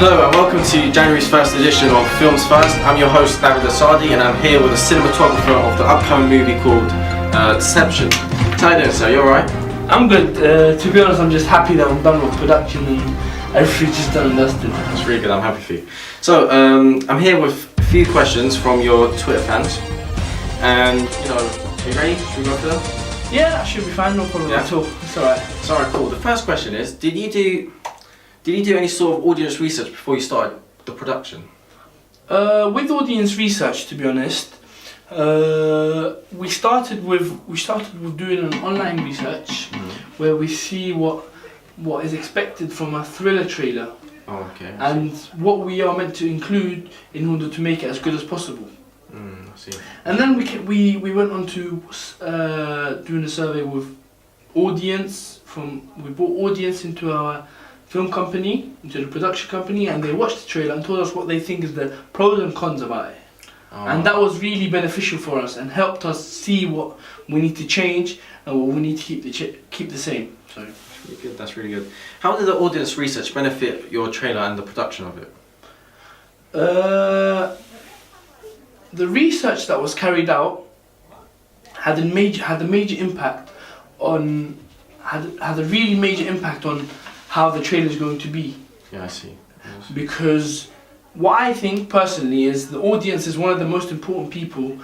Hello and welcome to January's first edition of Films First. I'm your host Navid Asadi and I'm here with a cinematographer of the upcoming movie called Deception. How you doing, sir? You alright? I'm good. To be honest, I'm just happy that I'm done with production and everything's just done and dusted. That's really good, I'm happy for you. So, I'm here with a few questions from your Twitter fans. And, are you ready? Should we go for them? Yeah, that should be fine, no problem at all. It's alright. It's alright, cool. The first question is, did you do any sort of audience research before you started the production? With audience research, to be honest, we started with doing an online research where we see what is expected from a thriller trailer. Oh, okay. And what we are meant to include in order to make it as good as possible. I see. And then we went on to doing a survey with audience. We brought audience into our film company, into the production company, and they watched the trailer and told us what they think is the pros and cons about it. Oh. And that was really beneficial for us and helped us see what we need to change and what we need to keep the same. So that's really good. That's really good. How did the audience research benefit your trailer and the production of it? The research that was carried out had a really major impact on how the trailer is going to be. Yeah, I see. Yes. Because what I think personally is the audience is one of the most important people.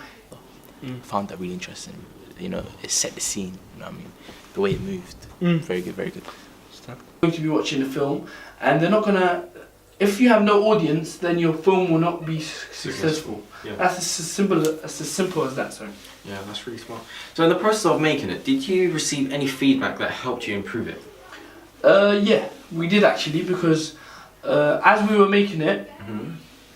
Found that really interesting. It set the scene. The way it moved. Very good, very good. Going to be watching the film, and they're not gonna. If you have no audience, then your film will not be successful. Yeah. That's as simple as that. Sorry. Yeah, that's really smart. So in the process of making it, did you receive any feedback that helped you improve it? Yeah, we did actually, because as we were making it,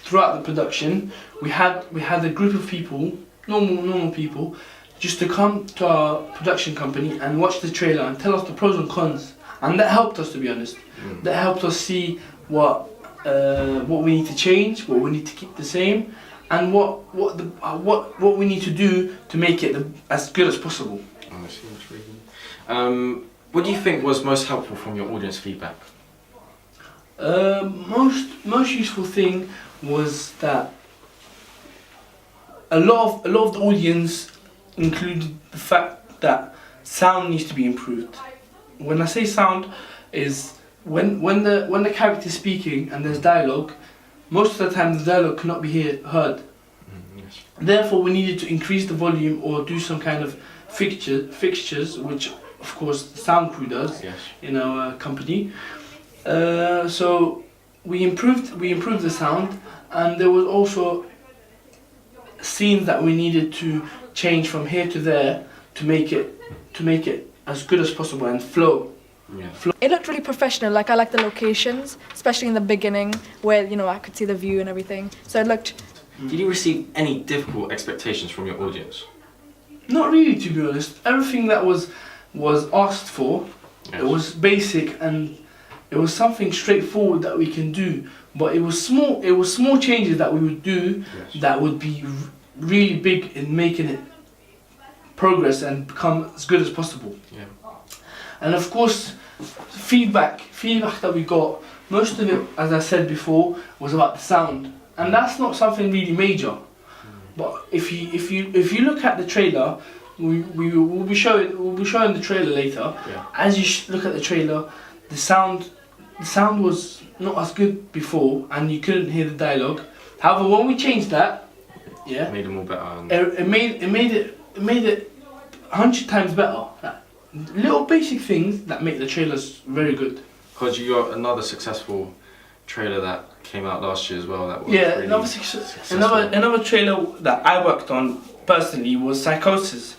throughout the production, we had a group of people, normal people, just to come to our production company and watch the trailer and tell us the pros and cons, and that helped us, to be honest. That helped us see what we need to change, what we need to keep the same, and what we need to do to make it as good as possible. Oh, I see. That's really good. What do you think was most helpful from your audience feedback? Most useful thing was that a lot of the audience included the fact that sound needs to be improved. When I say sound, is when the character is speaking and there's dialogue, most of the time the dialogue cannot be heard. Yes. Therefore, we needed to increase the volume or do some kind of fixtures, which of course the sound crew does. Yes. In our company. So we improved the sound, and there was also scenes that we needed to change from here to there to make it as good as possible and flow. Yeah. It looked really professional. Like, I like the locations, especially in the beginning where I could see the view and everything. So it looked. Did you receive any difficult expectations from your audience? Not really, to be honest. Everything that was asked for, yes. It was basic and it was something straightforward that we can do. But it was small changes that we would do, yes. That would be really big in making it progress and become as good as possible. Yeah. And of course, feedback that we got, most of it, as I said before, was about the sound, and that's not something really major. But if you look at the trailer, we'll be showing the trailer later. Yeah. As you look at the trailer, the sound was not as good before, and you couldn't hear the dialogue. However, when we changed that, yeah, made it more better. It made it 100 times better. Little basic things that make the trailers very good. Because you got another successful trailer that came out last year as well. That was really another trailer that I worked on personally was Psychosis.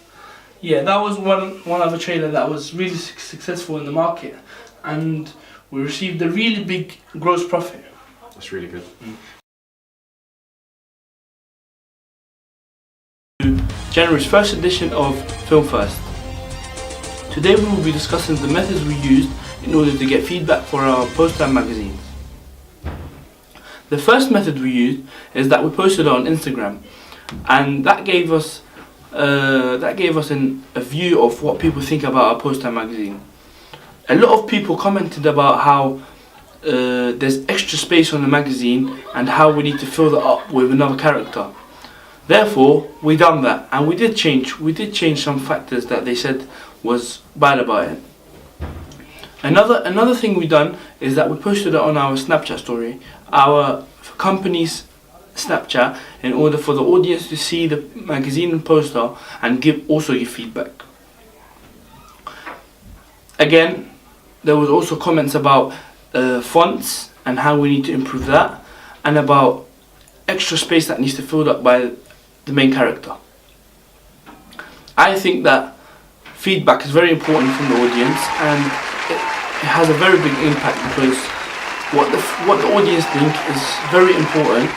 Yeah, that was one other trailer that was really successful in the market, and we received a really big gross profit. That's really good. January's first edition of Film First. Today we will be discussing the methods we used in order to get feedback for our poster and magazines. The first method we used is that we posted on Instagram, and that gave us a view of what people think about our poster and magazine. A lot of people commented about how there's extra space on the magazine and how we need to fill that up with another character. Therefore, we done that, and we did change some factors that they said was bad about it. Another thing we done is that we posted it on our Snapchat story, our company's Snapchat, in order for the audience to see the magazine and poster and also give feedback. Again, there was also comments about fonts and how we need to improve that, and about extra space that needs to be filled up by the main character. I think that feedback is very important from the audience, and it has a very big impact, because what the audience think is very important.